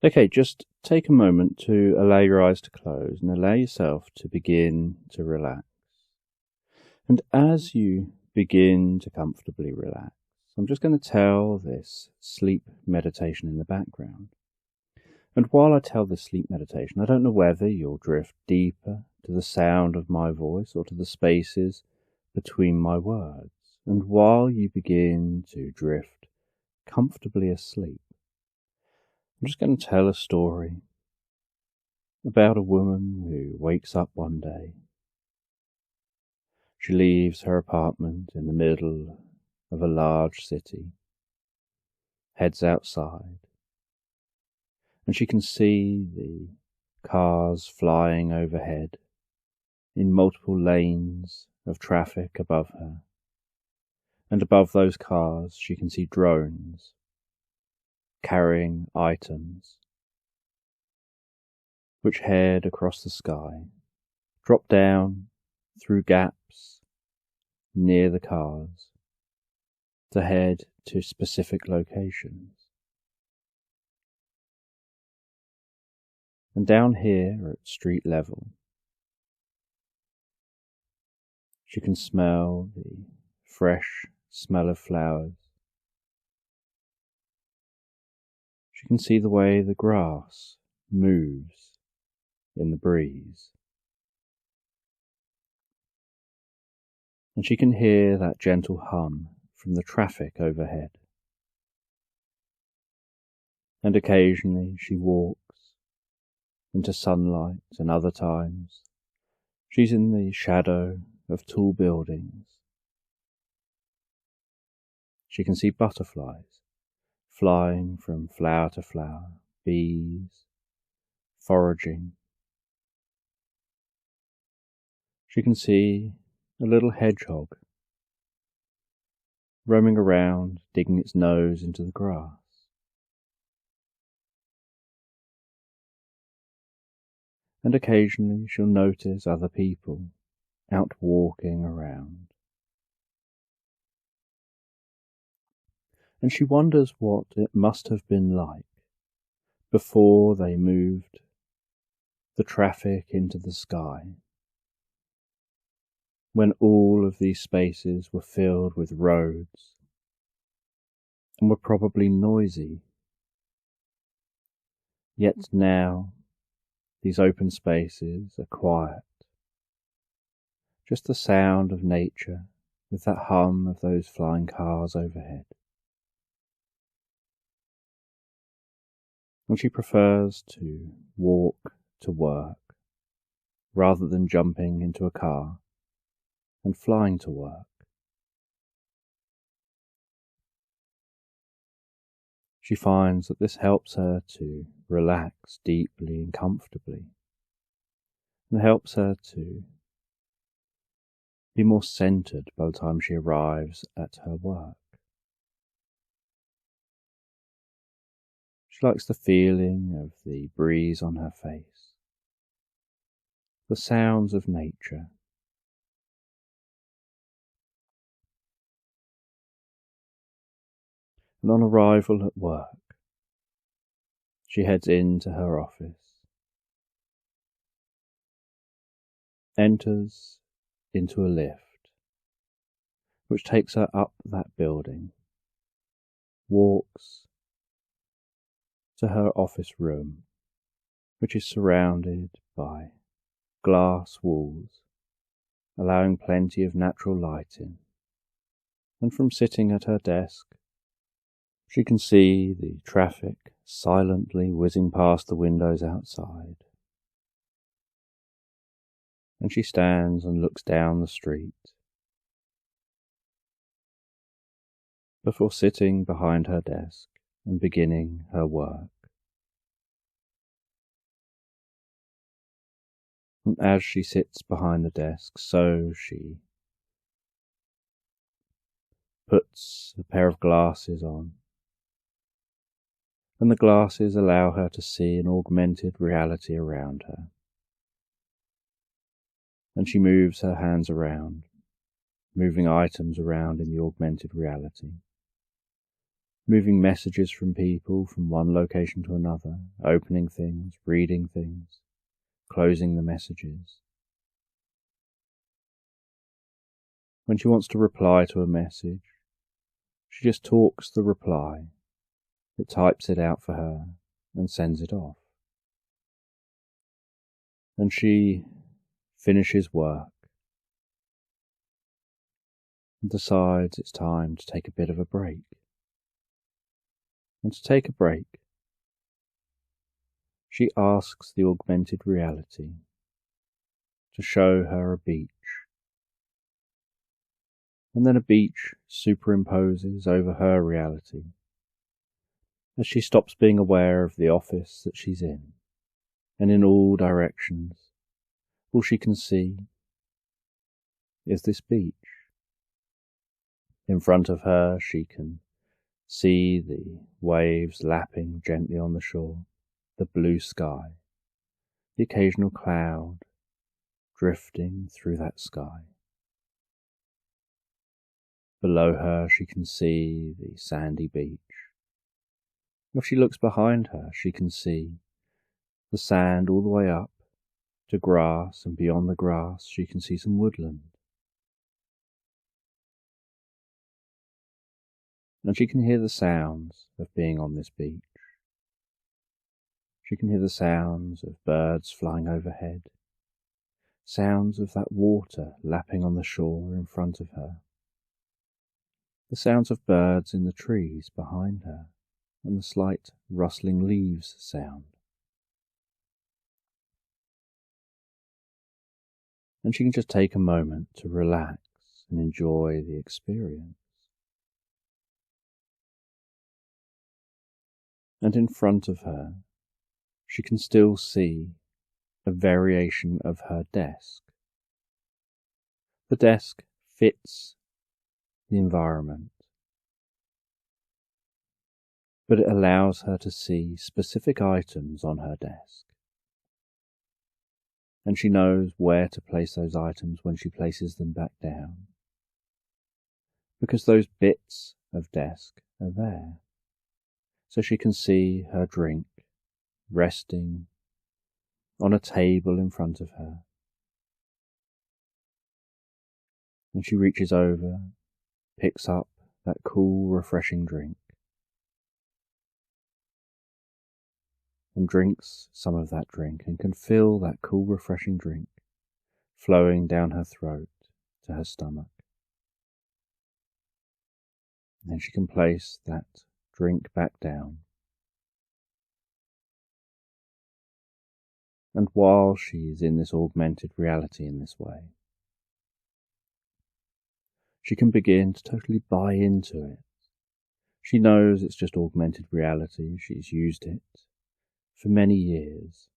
Okay, just take a moment to allow your eyes to close and allow yourself to begin to relax. And as you begin to comfortably relax, I'm just going to tell this sleep meditation in the background. And while I tell this sleep meditation, I don't know whether you'll drift deeper to the sound of my voice or to the spaces between my words. And while you begin to drift comfortably asleep, I'm just going to tell a story about a woman who wakes up one day. She leaves her apartment in the middle of a large city, heads outside, and she can see the cars flying overhead in multiple lanes of traffic above her. And above those cars she can see drones carrying items which head across the sky, drop down through gaps near the cars to head to specific locations. And down here at street level, she can smell the fresh smell of flowers. She can see the way the grass moves in the breeze. And she can hear that gentle hum from the traffic overhead. And occasionally she walks into sunlight, and other times she's in the shadow of tall buildings. She can see butterflies flying from flower to flower, bees foraging. She can see a little hedgehog roaming around, digging its nose into the grass. And occasionally she'll notice other people out walking around. And she wonders what it must have been like before they moved the traffic into the sky, when all of these spaces were filled with roads and were probably noisy. Yet now these open spaces are quiet, just the sound of nature with that hum of those flying cars overhead. And she prefers to walk to work rather than jumping into a car and flying to work. She finds that this helps her to relax deeply and comfortably, and helps her to be more centered by the time she arrives at her work. She likes the feeling of the breeze on her face, the sounds of nature. And on arrival at work, she heads into her office, enters into a lift, which takes her up that building, walks to her office room, which is surrounded by glass walls, allowing plenty of natural light in. And from sitting at her desk, she can see the traffic silently whizzing past the windows outside. And she stands and looks down the street before sitting behind her desk and beginning her work. And as she sits behind the desk, so she puts a pair of glasses on, and the glasses allow her to see an augmented reality around her. And she moves her hands around, moving items around in the augmented reality. moving messages from people from one location to another, opening things, reading things, closing the messages. When she wants to reply to a message, she just talks the reply. It types it out for her and sends it off. And she finishes work and decides it's time to take a bit of a break. And to take a break, she asks the augmented reality to show her a beach. And then a beach superimposes over her reality as she stops being aware of the office that she's in, and in all directions, all she can see is this beach. In front of her, she can see the waves lapping gently on the shore, the blue sky, the occasional cloud drifting through that sky. Below her, she can see the sandy beach. If she looks behind her, she can see the sand all the way up to grass, and beyond the grass, she can see some woodland. And she can hear the sounds of being on this beach. She can hear the sounds of birds flying overhead, sounds of that water lapping on the shore in front of her, the sounds of birds in the trees behind her, and the slight rustling leaves sound. And she can just take a moment to relax and enjoy the experience. And in front of her, she can still see a variation of her desk. The desk fits the environment, but it allows her to see specific items on her desk. And she knows where to place those items when she places them back down, because those bits of desk are there. So she can see her drink resting on a table in front of her. And she reaches over, picks up that cool, refreshing drink, and drinks some of that drink, and can feel that cool, refreshing drink flowing down her throat to her stomach. And then she can place that drink back down. And while she is in this augmented reality in this way, she can begin to totally buy into it. She knows it's just augmented reality. She's used it for many years.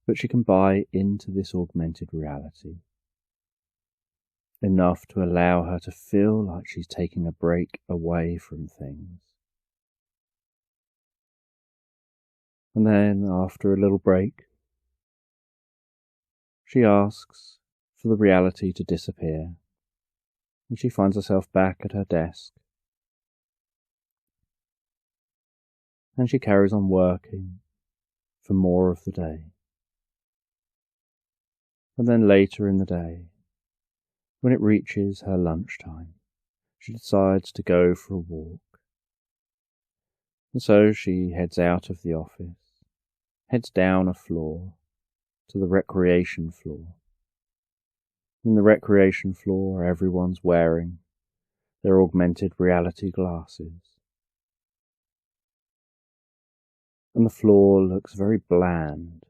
But she can buy into this augmented reality enough to allow her to feel like she's taking a break away from things. And then, after a little break, she asks for the reality to disappear, and she finds herself back at her desk. And she carries on working for more of the day. And then later in the day, when it reaches her lunchtime, she decides to go for a walk. And so she heads out of the office, heads down a floor to the recreation floor. In the recreation floor, everyone's wearing their augmented reality glasses. And the floor looks very bland,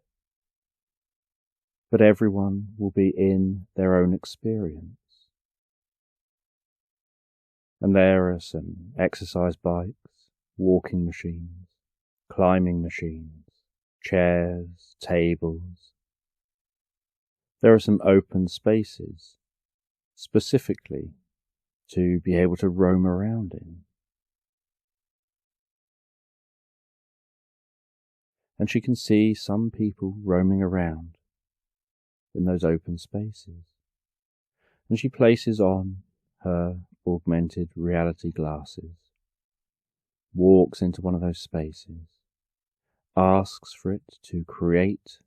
but everyone will be in their own experience. And there are some exercise bikes, walking machines, climbing machines, chairs, tables. There are some open spaces, specifically to be able to roam around in. And she can see some people roaming around in those open spaces. And she places on her augmented reality glasses, walks into one of those spaces, asks for it to create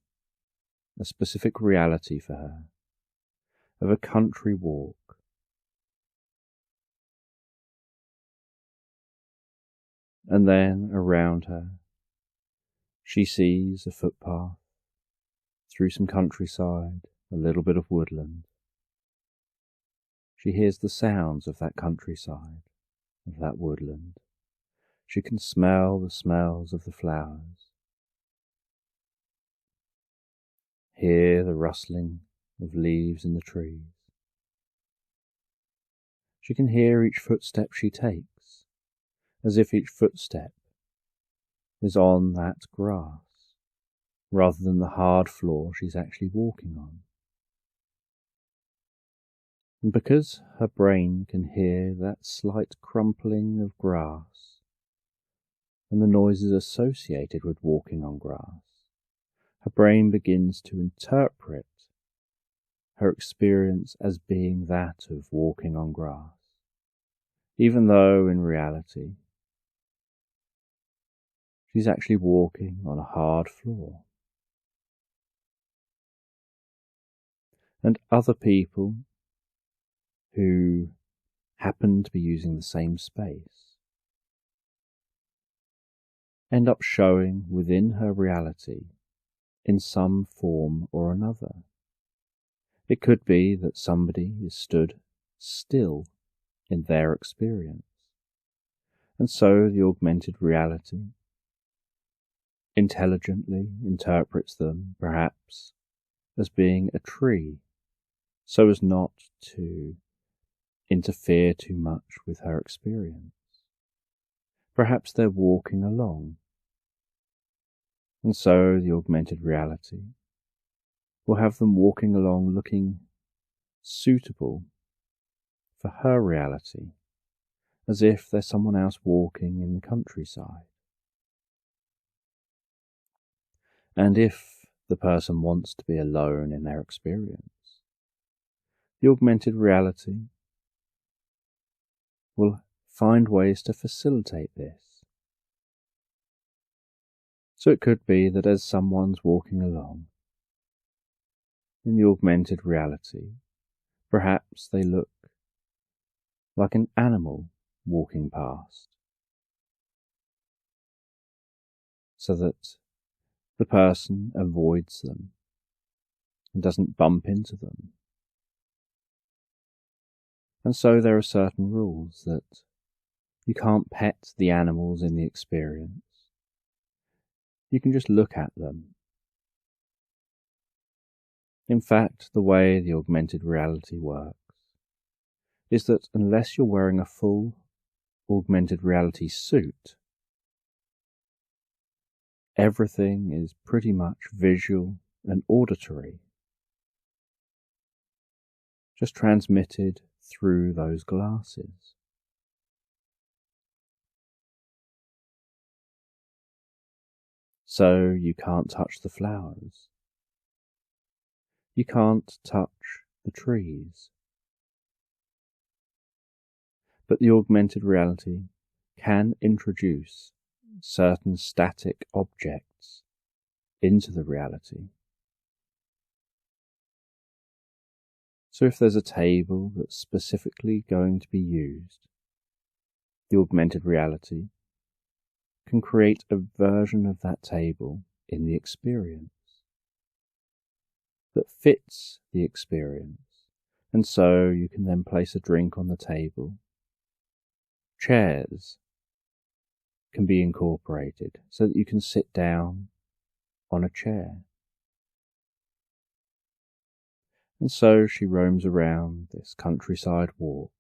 a specific reality for her of a country walk. And then around her, she sees a footpath through some countryside, a little bit of woodland. She hears the sounds of that countryside, of that woodland. She can smell the smells of the flowers, hear the rustling of leaves in the trees. She can hear each footstep she takes, as if each footstep is on that grass, rather than the hard floor she's actually walking on. And because her brain can hear that slight crumpling of grass and the noises associated with walking on grass, her brain begins to interpret her experience as being that of walking on grass, even though in reality she's actually walking on a hard floor. And other people who happen to be using the same space end up showing within her reality in some form or another. It could be that somebody is stood still in their experience, and so the augmented reality intelligently interprets them perhaps as being a tree, so as not to interfere too much with her experience. Perhaps they're walking along, and so the augmented reality will have them walking along looking suitable for her reality, as if there's someone else walking in the countryside. And if the person wants to be alone in their experience, the augmented reality will find ways to facilitate this. So it could be that as someone's walking along in the augmented reality, perhaps they look like an animal walking past, so that the person avoids them and doesn't bump into them. And so there are certain rules that you can't pet the animals in the experience. You can just look at them. In fact, the way the augmented reality works is that unless you're wearing a full augmented reality suit, everything is pretty much visual and auditory, just transmitted through those glasses. So you can't touch the flowers. You can't touch the trees. But the augmented reality can introduce certain static objects into the reality. So if there's a table that's specifically going to be used, the augmented reality can create a version of that table in the experience that fits the experience, and so you can then place a drink on the table. Chairs can be incorporated so that you can sit down on a chair. And so she roams around this countryside walk,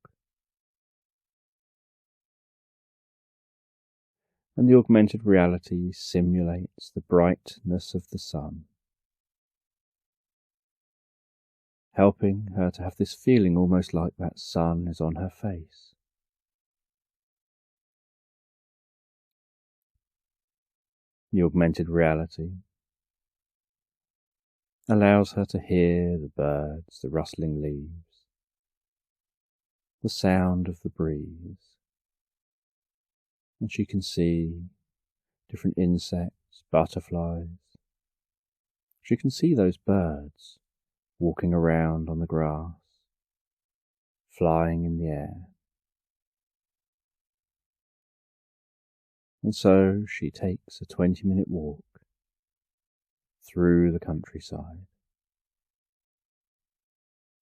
and the augmented reality simulates the brightness of the sun, helping her to have this feeling almost like that sun is on her face. The augmented reality allows her to hear the birds, the rustling leaves, the sound of the breeze, And she can see different insects, butterflies. She can see those birds walking around on the grass, flying in the air. And so she takes a 20-minute walk through the countryside.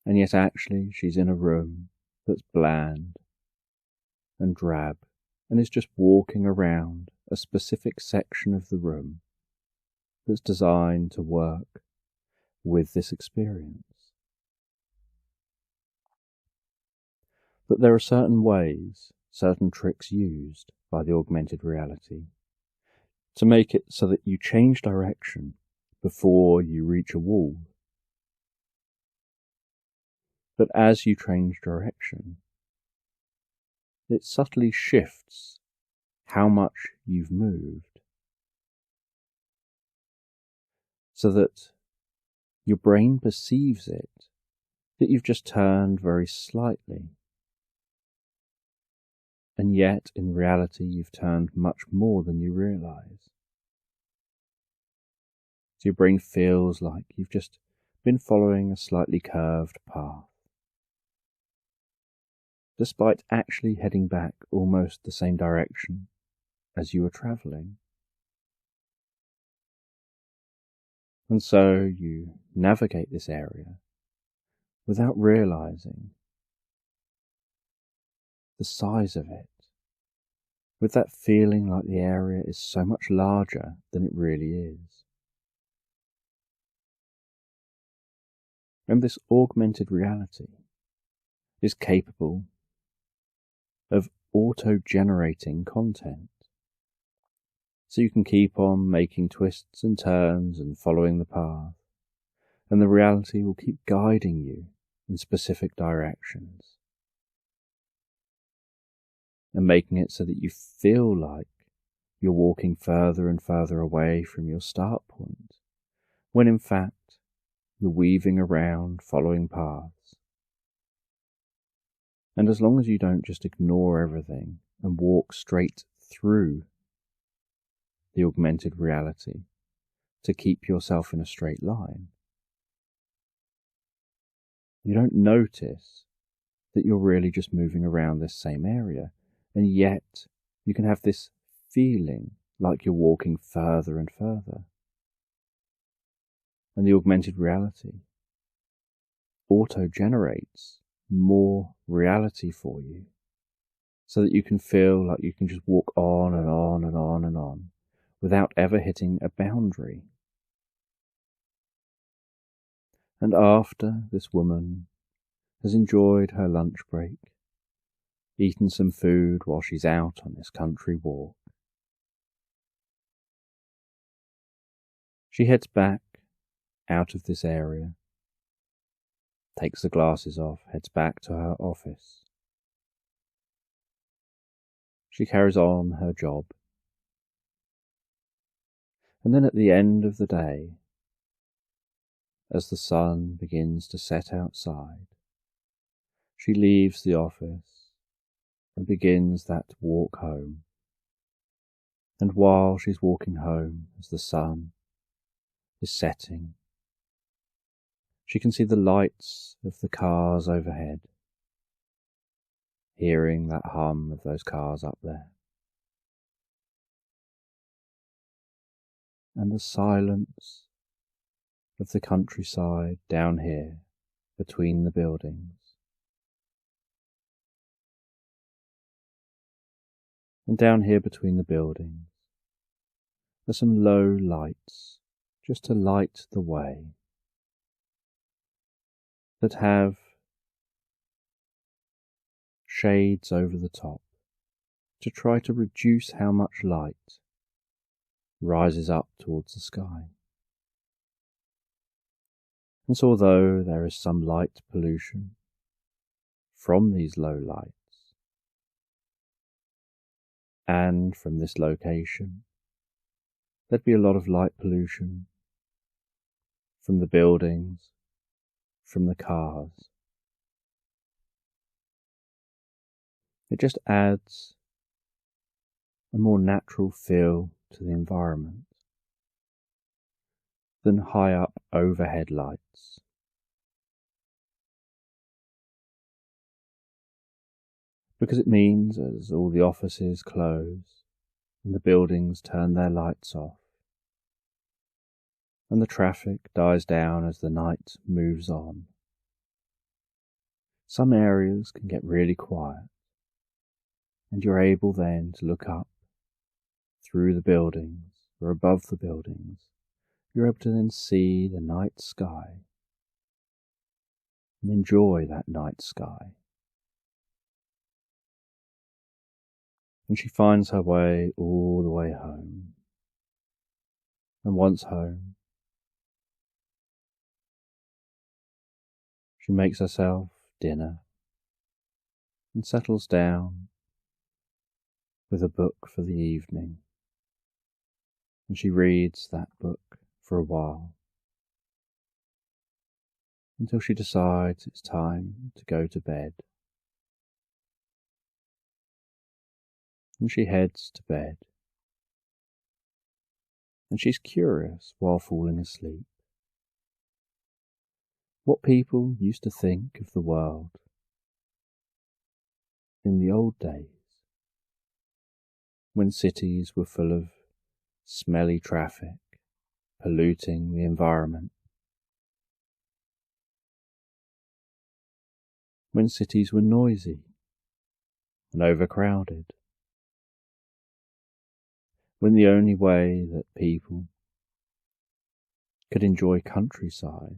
And yet actually she's in a room that's bland and drab and is just walking around a specific section of the room that's designed to work with this experience. But there are certain ways, certain tricks used by the augmented reality to make it so that you change direction before you reach a wall. But as you change direction, it subtly shifts how much you've moved, so that your brain perceives it that you've just turned very slightly, and yet in reality you've turned much more than you realize. So your brain feels like you've just been following a slightly curved path, despite actually heading back almost the same direction as you were travelling. And so you navigate this area without realizing the size of it, with that feeling like the area is so much larger than it really is. And this augmented reality is capable of auto-generating content. So you can keep on making twists and turns and following the path, and the reality will keep guiding you in specific directions, and making it so that you feel like you're walking further and further away from your start point, when in fact you're weaving around, following paths. And as long as you don't just ignore everything and walk straight through the augmented reality to keep yourself in a straight line, you don't notice that you're really just moving around this same area, and yet you can have this feeling like you're walking further and further. And the augmented reality auto-generates more reality for you, so that you can feel like you can just walk on and on and on and on without ever hitting a boundary. And after this woman has enjoyed her lunch break, eaten some food while she's out on this country walk, she heads back out of this area, takes the glasses off, heads back to her office. She carries on her job. And then at the end of the day, as the sun begins to set outside, she leaves the office and begins that walk home. And while she's walking home, as the sun is setting, she can see the lights of the cars overhead, hearing that hum of those cars up there, and the silence of the countryside down here between the buildings. And down here between the buildings are some low lights, just to light the way, that have shades over the top to try to reduce how much light rises up towards the sky. And so although there is some light pollution from these low lights, and from this location, there'd be a lot of light pollution from the buildings, from the cars. It just adds a more natural feel to the environment than high up overhead lights. Because it means as all the offices close and the buildings turn their lights off, and the traffic dies down as the night moves on, some areas can get really quiet, and you're able then to look up through the buildings or above the buildings. You're able to then see the night sky and enjoy that night sky. And she finds her way all the way home. And once home, she makes herself dinner and settles down with a book for the evening. And she reads that book for a while until she decides it's time to go to bed. And she heads to bed. And she's curious while falling asleep what people used to think of the world in the old days, when cities were full of smelly traffic, polluting the environment, when cities were noisy and overcrowded, when the only way that people could enjoy countryside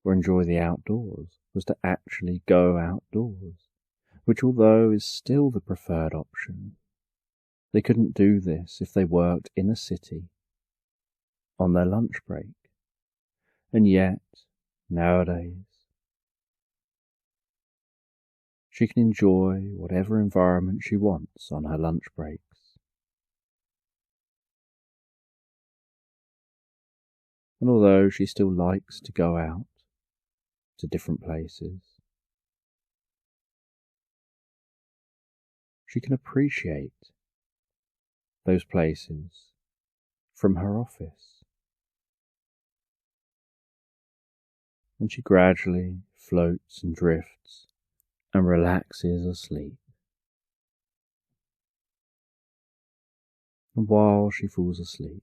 or enjoy the outdoors was to actually go outdoors, which, although is still the preferred option, they couldn't do this if they worked in a city on their lunch break. And yet, nowadays, she can enjoy whatever environment she wants on her lunch breaks. And although she still likes to go out to different places, she can appreciate those places from her office. And she gradually floats and drifts and relaxes asleep. And while she falls asleep,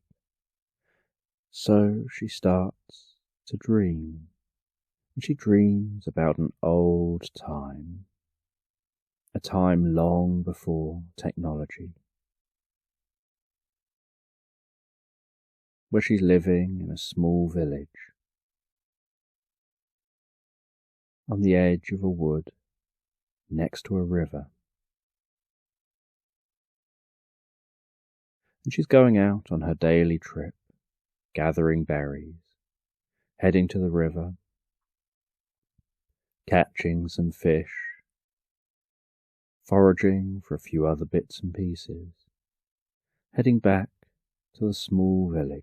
so she starts to dream. And she dreams about an old time, a time long before technology, where she's living in a small village on the edge of a wood next to a river. And she's going out on her daily trip, gathering berries, heading to the river, catching some fish, foraging for a few other bits and pieces, heading back to the small village.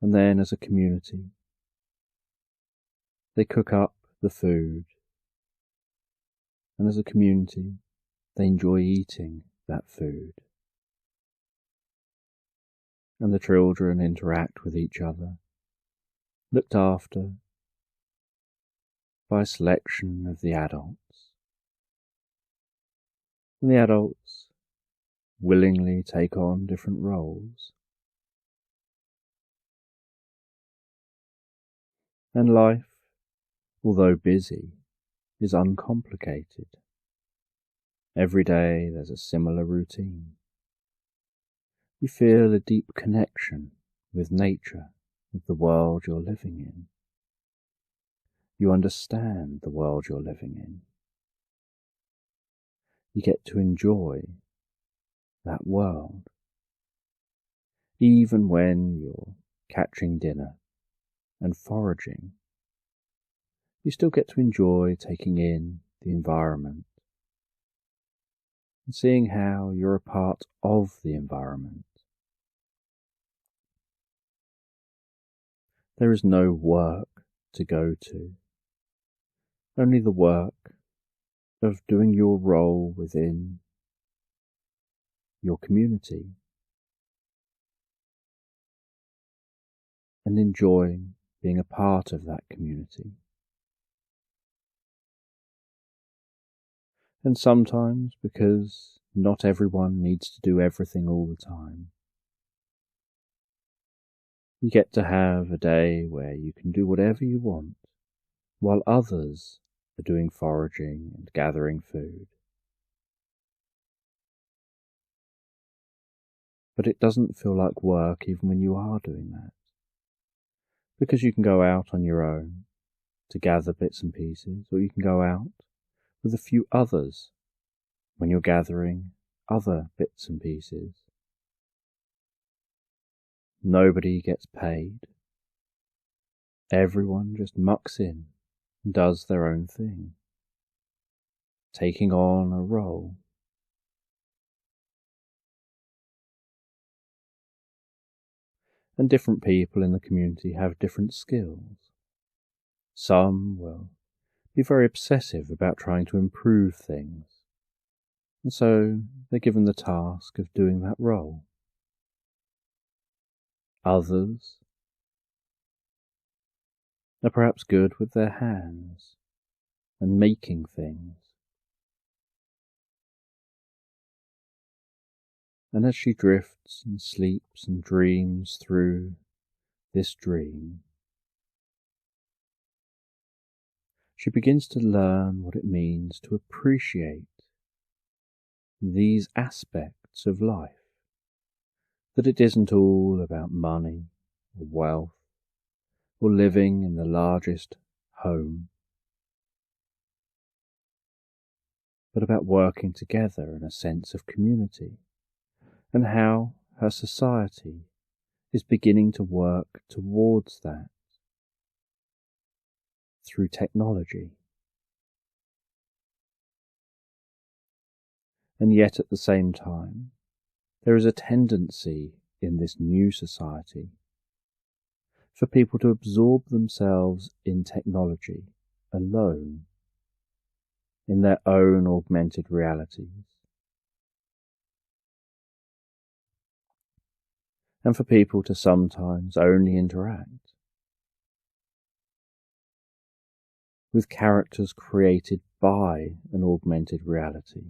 And then as a community, they cook up the food, and as a community, they enjoy eating that food. And the children interact with each other, looked after by a selection of the adults. And the adults willingly take on different roles. And life, although busy, is uncomplicated. Every day there's a similar routine. You feel a deep connection with nature, with the world you're living in. You understand the world you're living in. You get to enjoy that world. Even when you're catching dinner and foraging, you still get to enjoy taking in the environment and seeing how you're a part of the environment. There is no work to go to, only the work of doing your role within your community and enjoying being a part of that community. And sometimes, because not everyone needs to do everything all the time, you get to have a day where you can do whatever you want, while others are doing foraging and gathering food. But it doesn't feel like work even when you are doing that, because you can go out on your own to gather bits and pieces, or you can go out with a few others when you're gathering other bits and pieces. Nobody gets paid. Everyone just mucks in and does their own thing, taking on a role. And different people in the community have different skills. Some will be very obsessive about trying to improve things, and so they're given the task of doing that role. Others are perhaps good with their hands and making things. And as she drifts and sleeps and dreams through this dream, she begins to learn what it means to appreciate these aspects of life, that it isn't all about money or wealth or living in the largest home, but about working together in a sense of community, and how her society is beginning to work towards that through technology. And yet at the same time, there is a tendency in this new society for people to absorb themselves in technology alone, in their own augmented realities, and for people to sometimes only interact with characters created by an augmented reality,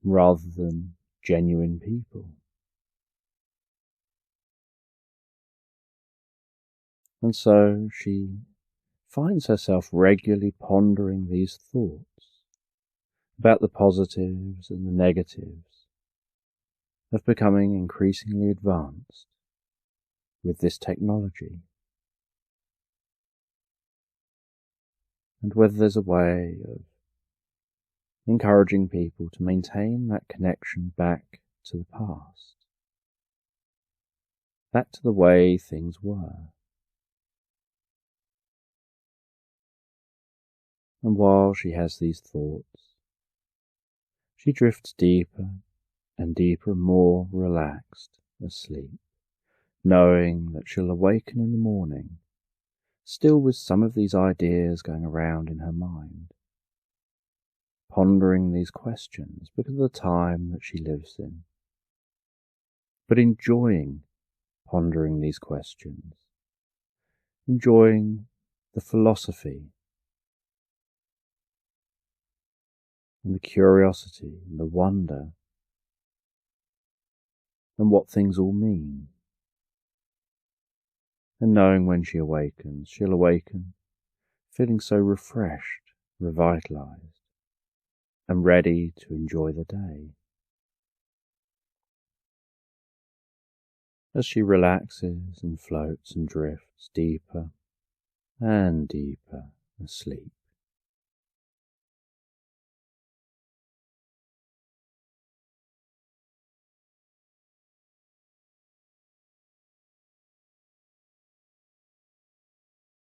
rather than genuine people. And so she finds herself regularly pondering these thoughts about the positives and the negatives of becoming increasingly advanced with this technology, and whether there's a way of encouraging people to maintain that connection back to the past, back to the way things were. And while she has these thoughts, she drifts deeper and deeper, more relaxed asleep, knowing that she'll awaken in the morning, still with some of these ideas going around in her mind, pondering these questions because of the time that she lives in, but enjoying pondering these questions, enjoying the philosophy and the curiosity and the wonder and what things all mean. And knowing when she awakens, she'll awaken feeling so refreshed, revitalized, and ready to enjoy the day. As she relaxes and floats and drifts deeper and deeper asleep.